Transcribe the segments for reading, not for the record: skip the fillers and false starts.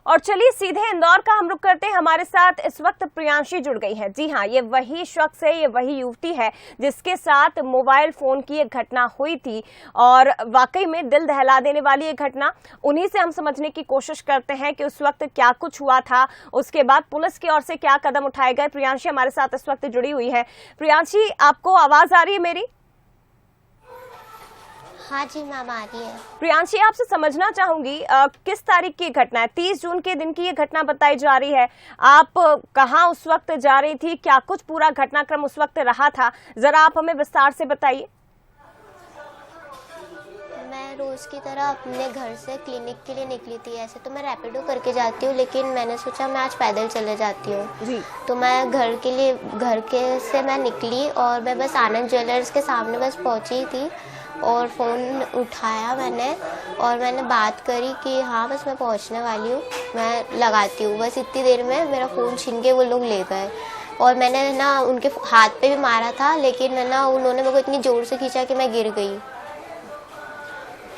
और चलिए सीधे इंदौर का हम रुख करते हैं। हमारे साथ इस वक्त प्रियांशी जुड़ गई है। जी हाँ, ये वही शख्स है, ये वही युवती है जिसके साथ मोबाइल फोन की एक घटना हुई थी और वाकई में दिल दहला देने वाली ये घटना। उन्हीं से हम समझने की कोशिश करते हैं कि उस वक्त क्या कुछ हुआ था, उसके बाद पुलिस की ओर से क्या कदम उठाए गए। प्रियांशी हमारे साथ इस वक्त जुड़ी हुई है। प्रियांशी, आपको आवाज आ रही है मेरी? हाँ जी मैम, आ रही है। प्रियांशी, आपसे समझना चाहूंगी किस तारीख की घटना है? 30 जून के दिन की ये घटना बताई जा रही है। आप कहाँ उस वक्त जा रही थी? क्या कुछ पूरा घटनाक्रम उस वक्त रहा था? जरा आप हमें विस्तार से बताइए। मैं रोज की तरह अपने घर से क्लिनिक के लिए निकली थी। ऐसे तो मैं रैपिडो करके जाती हूँ, लेकिन मैंने सोचा मैं आज पैदल चले जाती हूँ जी। तो मैं घर के से मैं निकली और मैं बस आनंद ज्वेलर्स के सामने बस पहुँची थी और फ़ोन उठाया मैंने और मैंने बात करी कि हाँ बस मैं पहुंचने वाली हूँ, मैं लगाती हूँ। बस इतनी देर में मेरा फ़ोन छीन के वो लोग ले गए और मैंने ना उनके हाथ पे भी मारा था, लेकिन ना उन्होंने मेरे को इतनी ज़ोर से खींचा कि मैं गिर गई।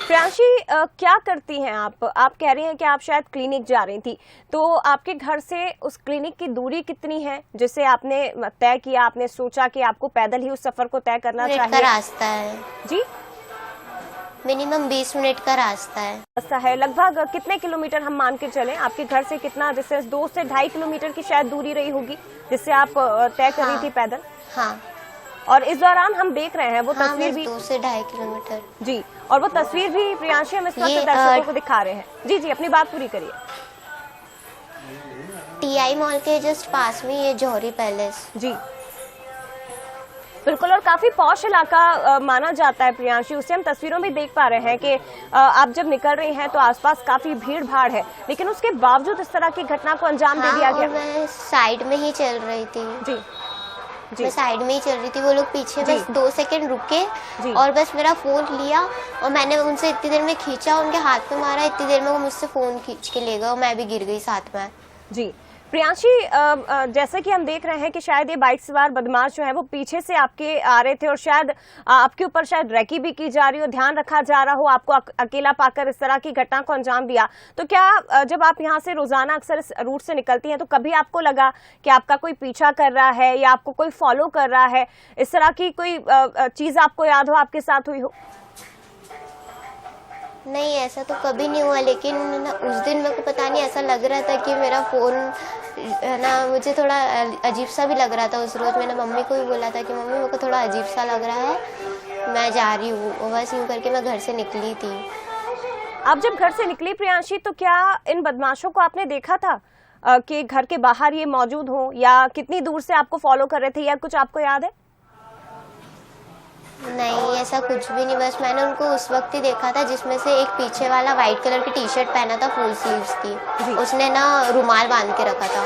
प्रियांशी, क्या करती हैं आप? आप कह रही हैं कि आप शायद क्लिनिक जा रही थी, तो आपके घर से उस क्लिनिक की दूरी कितनी है जिसे आपने तय किया? आपने सोचा कि आपको पैदल ही उस सफर को तय करना चाहिए? का रास्ता है जी, मिनिमम 20 मिनट का रास्ता है। रास्ता है। लगभग कितने किलोमीटर हम मान के चलें? आपके घर से कितना, जैसे 2 से 2.5 किलोमीटर की शायद दूरी रही होगी जिससे आप तय कर रही थी पैदल? हाँ। और इस दौरान हम देख रहे हैं वो तस्वीर भी 2 से 2.5 किलोमीटर। जी, और वो तस्वीर भी प्रियांशी हम इस वक्त दर्शकों को दिखा रहे हैं। जी जी, अपनी बात पूरी करिए। TI मॉल के जस्ट पास में ये जौहरी पैलेस। जी बिल्कुल, और काफी पॉश इलाका माना जाता है प्रियांशी। उसे हम तस्वीरों में देख पा रहे हैं कि आप जब निकल रही हैं तो आसपास काफी भीड़ भाड़ है, लेकिन उसके बावजूद इस तरह की घटना को अंजाम दे दिया गया। मैं साइड में ही चल रही थी। जी जी, मैं साइड में ही चल रही थी। वो लोग पीछे बस 2 सेकंड रुके और बस मेरा फोन लिया और मैंने उनसे इतनी देर में खींचा, उनके हाथ में मारा, इतनी देर में वो मुझसे फोन खींच के ले गए और मैं भी गिर गई साथ में। जी प्रियांशी, जैसे कि हम देख रहे हैं कि शायद ये बाइक सवार बदमाश जो है वो पीछे से आपके आ रहे थे और शायद आपके ऊपर शायद रैकी भी की जा रही हो, ध्यान रखा जा रहा हो, आपको अकेला पाकर इस तरह की घटना को अंजाम दिया। तो क्या जब आप यहाँ से रोजाना अक्सर इस रूट से निकलती हैं तो कभी आपको लगा कि आपका कोई पीछा कर रहा है या आपको कोई फॉलो कर रहा है? इस तरह की कोई चीज आपको याद हो आपके साथ हुई हो? नहीं, ऐसा तो कभी नहीं हुआ, लेकिन उस दिन मेरे को पता नहीं ऐसा लग रहा था कि मेरा फ़ोन है ना, मुझे थोड़ा अजीब सा भी लग रहा था। उस रोज़ मैंने मम्मी को भी बोला था कि मम्मी मेरे को थोड़ा अजीब सा लग रहा है, मैं जा रही हूँ। और बस यूँ करके मैं घर से निकली थी। आप जब घर से निकली प्रियांशी, तो क्या इन बदमाशों को आपने देखा था कि घर के बाहर ये मौजूद हो, या कितनी दूर से आपको फॉलो कर रहे थे, या कुछ आपको याद है? नहीं, ऐसा कुछ भी नहीं। बस मैंने उनको उस वक्त ही देखा था जिसमें से एक पीछे वाला व्हाइट कलर की टी-शर्ट पहना था, फुल स्लीव्स थी, उसने ना रुमाल बांध के रखा था।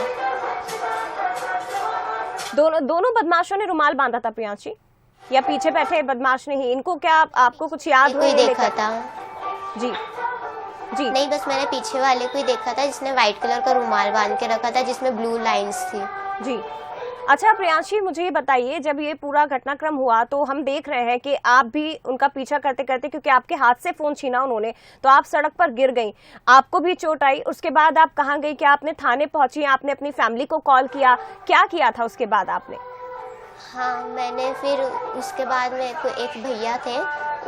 दोनों बदमाशों ने रुमाल बांधा था प्रियांशी, या पीछे बैठे बदमाश ने ही? इनको क्या आपको कुछ याद कोई देखा था? जी जी, नहीं, बस मैंने पीछे वाले को ही देखा था जिसने व्हाइट कलर का रुमाल बांध के रखा था जिसमें ब्लू लाइंस थी। जी। अच्छा प्रियांशी, मुझे ये बताइए, जब ये पूरा घटनाक्रम हुआ तो हम देख रहे हैं कि आप भी उनका पीछा करते करते, क्योंकि आपके हाथ से फोन छीना उन्होंने, तो आप सड़क पर गिर गई, आपको भी चोट आई। उसके बाद आप कहाँ गई? क्या आपने थाने पहुंची? आपने अपनी फैमिली को कॉल किया? क्या किया था उसके बाद आपने? हाँ, मैंने फिर उसके बाद में एक भैया थे,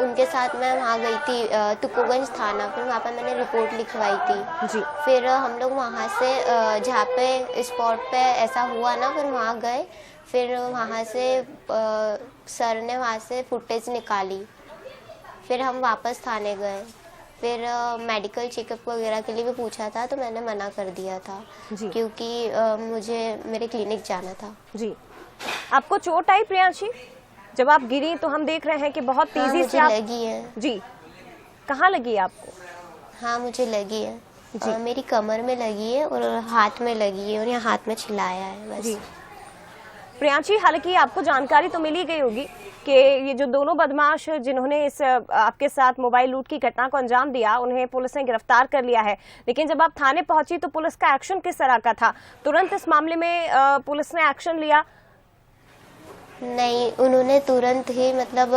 उनके साथ मैं वहाँ गई थी तुकोगंज थाना। फिर वहाँ पर मैंने रिपोर्ट लिखवाई थी। जी। फिर हम लोग वहाँ से जहाँ पे स्पॉट पे ऐसा हुआ ना, फिर वहाँ गए। फिर वहाँ से सर ने वहाँ से फुटेज निकाली। फिर हम वापस थाने गए। फिर मेडिकल चेकअप वगैरह के लिए भी पूछा था, तो मैंने मना कर दिया था क्योंकि मुझे मेरे क्लिनिक जाना था। जी, आपको चोट आई प्रियांशी? जब आप गिरी तो हम देख रहे हैं कि बहुत तेजी से आप लगी है। जी, कहाँ लगी है आपको? हाँ, मुझे लगी है। मेरी कमर में लगी है और हाथ में लगी है और यहाँ हाथ में छिलाया है बस। जी प्रियांशी, हालांकि आपको जानकारी तो मिली गई होगी कि ये जो दोनों बदमाश जिन्होंने इस आपके साथ मोबाइल लूट की घटना को अंजाम दिया, उन्हें पुलिस ने गिरफ्तार कर लिया है। लेकिन जब आप थाने पहुंची तो पुलिस का एक्शन किस तरह का था? तुरंत इस मामले में पुलिस ने एक्शन लिया? नहीं, उन्होंने तुरंत ही मतलब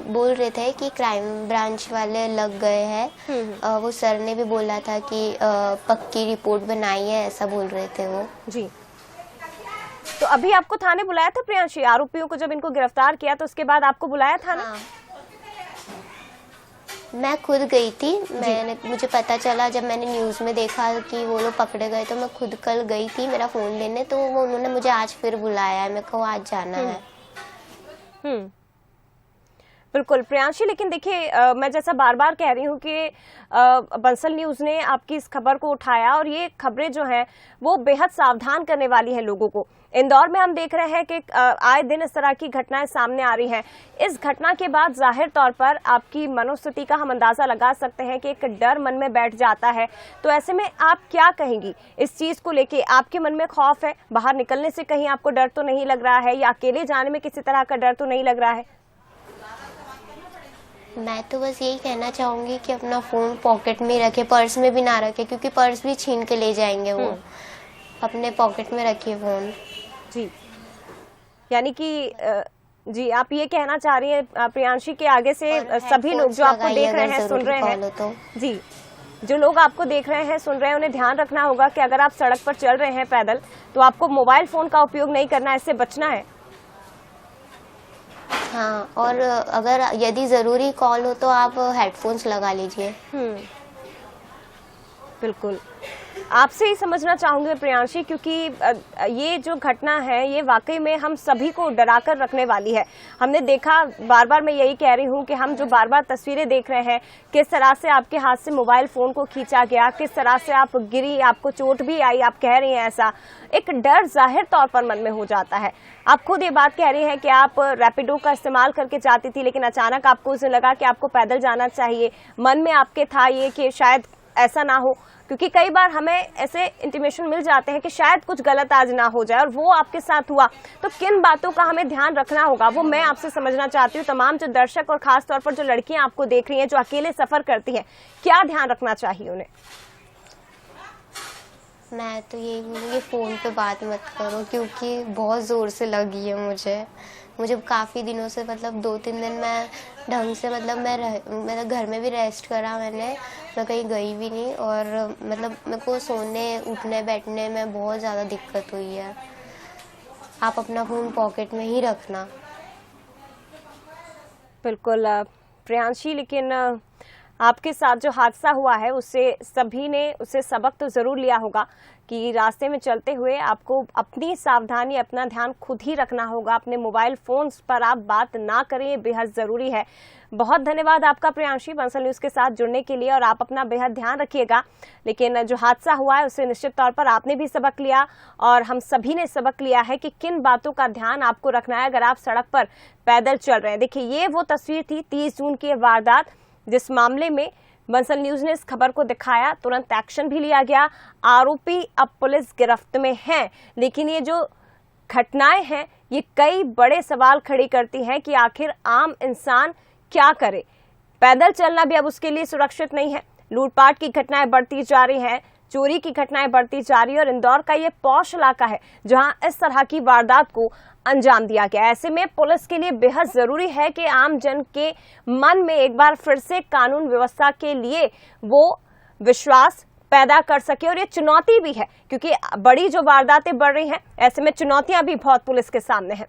बोल रहे थे कि क्राइम ब्रांच वाले लग गए हैं। वो सर ने भी बोला था कि पक्की रिपोर्ट बनाई है, ऐसा बोल रहे थे वो जी। तो अभी आपको थाने बुलाया था प्रियांशी? आरोपियों को जब इनको गिरफ्तार किया तो उसके बाद आपको बुलाया था ना? हाँ। मैं खुद गई थी, मुझे पता चला जब मैंने न्यूज में देखा कि वो लोग पकड़े गए, तो मैं खुद कल गई थी मेरा फोन लेने, तो वो उन्होंने मुझे आज फिर बुलाया है, मेरे को आज जाना है। बिल्कुल प्रियांशी, लेकिन देखिए मैं जैसा बार बार कह रही हूँ कि बंसल न्यूज ने आपकी इस खबर को उठाया और ये खबरें जो हैं वो बेहद सावधान करने वाली हैं लोगों को। इंदौर में हम देख रहे हैं कि आए दिन इस तरह की घटनाएं सामने आ रही हैं। इस घटना के बाद जाहिर तौर पर आपकी मनोस्थिति का हम अंदाजा लगा सकते हैं कि एक डर मन में बैठ जाता है। तो ऐसे में आप क्या कहेंगी इस चीज को लेके? आपके मन में खौफ है? बाहर निकलने से कहीं आपको डर तो नहीं लग रहा है, या अकेले जाने में किसी तरह का डर तो नहीं लग रहा है? मैं तो बस यही कहना चाहूंगी कि अपना फोन पॉकेट में रखे, पर्स में भी ना रखे, क्योंकि पर्स भी छीन के ले जाएंगे वो। अपने पॉकेट में रखिए फोन। जी, यानी कि जी आप ये कहना चाह रही हैं प्रियांशी के आगे से सभी लोग जो आपको देख रहे हैं, सुन रहे हैं, तो जी जो लोग आपको देख रहे हैं, सुन रहे हैं, उन्हें ध्यान रखना होगा कि अगर आप सड़क पर चल रहे हैं पैदल, तो आपको मोबाइल फोन का उपयोग नहीं करना है, इससे बचना है। हाँ, और अगर यदि जरूरी कॉल हो तो आप हेडफोन्स लगा लीजिए। बिल्कुल, आपसे ही समझना चाहूंगी प्रियांशी, क्योंकि ये जो घटना है ये वाकई में हम सभी को डरा कर रखने वाली है। हमने देखा, बार बार मैं यही कह रही हूँ कि हम जो बार बार तस्वीरें देख रहे हैं, किस तरह से आपके हाथ से मोबाइल फोन को खींचा गया, किस तरह से आप गिरी, आपको चोट भी आई, आप कह रही हैं ऐसा, एक डर जाहिर तौर पर मन में हो जाता है। आप खुद ये बात कह रही हैं कि आप रैपिडो का इस्तेमाल करके जाती थी, लेकिन अचानक आपको उसे लगा कि आपको पैदल जाना चाहिए। मन में आपके था ये कि शायद ऐसा ना हो, क्योंकि कई बार हमें ऐसे इंटीमेशन मिल जाते हैं कि शायद कुछ गलत आज ना हो जाए, और वो आपके साथ हुआ। तो किन बातों का हमें ध्यान रखना होगा, वो मैं आपसे समझना चाहती हूँ। तमाम जो दर्शक और खास तौर पर जो लड़कियां आपको देख रही हैं, जो अकेले सफर करती हैं, क्या ध्यान रखना चाहिए उन्हें? मैं तो यही बोलूँगी, फ़ोन पे बात मत करो, क्योंकि बहुत ज़ोर से लगी है मुझे काफ़ी दिनों से, मतलब 2-3 दिन मैं ढंग से, मतलब मैं घर में भी रेस्ट करा मैं कहीं गई भी नहीं, और मतलब मेरे को सोने उठने बैठने में बहुत ज़्यादा दिक्कत हुई है। आप अपना फ़ोन पॉकेट में ही रखना। बिल्कुल प्रियांशी, लेकिन आपके साथ जो हादसा हुआ है उससे सभी ने उसे सबक तो जरूर लिया होगा कि रास्ते में चलते हुए आपको अपनी सावधानी, अपना ध्यान खुद ही रखना होगा। अपने मोबाइल फोन्स पर आप बात ना करें, ये बेहद जरूरी है। बहुत धन्यवाद आपका प्रियांशी, बंसल न्यूज के साथ जुड़ने के लिए, और आप अपना बेहद ध्यान रखिएगा। लेकिन जो हादसा हुआ है उससे निश्चित तौर पर आपने भी सबक लिया, और हम सभी ने सबक लिया है कि किन बातों का ध्यान आपको रखना है अगर आप सड़क पर पैदल चल रहे हैं। देखिए, ये वो तस्वीर थी 30 जून की वारदात, जिस मामले में बंसल न्यूज ने इस खबर को दिखाया, तुरंत एक्शन भी लिया गया। आरोपी अब पुलिस गिरफ्त में हैं, लेकिन ये जो घटनाएं हैं ये कई बड़े सवाल खड़ी करती हैं कि आखिर आम इंसान क्या करे। पैदल चलना भी अब उसके लिए सुरक्षित नहीं है। लूटपाट की घटनाएं बढ़ती जा रही हैं, चोरी की घटनाएं बढ़ती जा रही है, और इंदौर का ये पॉश इलाका है जहां इस तरह की वारदात को अंजाम दिया गया। ऐसे में पुलिस के लिए बेहद जरूरी है कि आम जन के मन में एक बार फिर से कानून व्यवस्था के लिए वो विश्वास पैदा कर सके। और ये चुनौती भी है, क्योंकि बड़ी जो वारदातें बढ़ रही हैं, ऐसे में चुनौतियां भी बहुत पुलिस के सामने हैं।